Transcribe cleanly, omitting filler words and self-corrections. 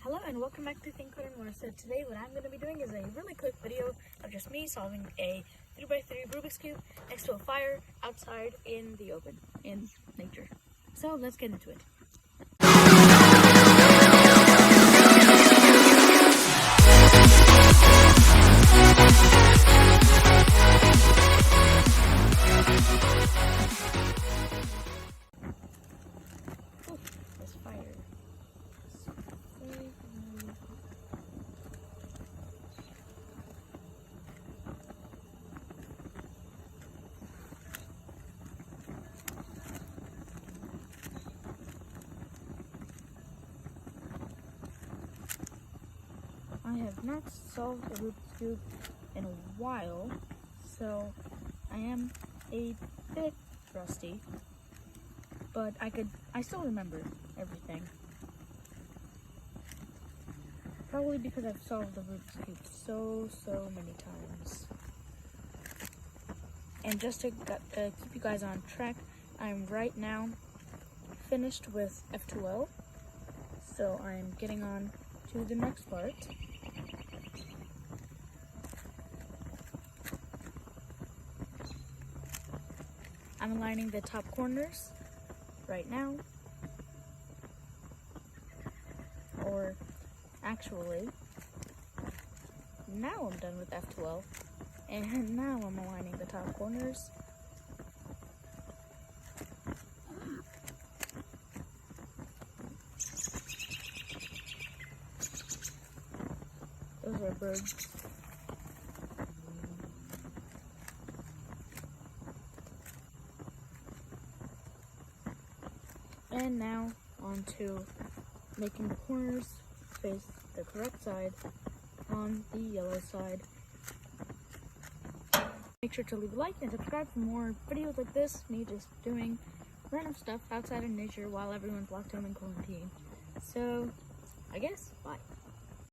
Hello and welcome back to Think Code and More. So today what I'm going to be doing is a really quick video of just me solving a 3x3 Rubik's Cube next to a fire outside in the open, in nature. So let's get into it. Ooh, this fire. I have not solved a Rubik's Cube in a while, so I am a bit rusty, but I still remember everything. Probably because I've solved the Rubik's Cube so many times. And just to keep you guys on track, I'm right now finished with F2L, so I'm getting on to the next part. I'm aligning the top corners right now, or actually, now I'm done with F2L, and now I'm aligning the top corners. Those are birds. And now on to making the corners face the correct side on the yellow side. Make sure to leave a like and subscribe for more videos like this, me just doing random stuff outside in nature while everyone's locked home in quarantine. So, I guess, bye.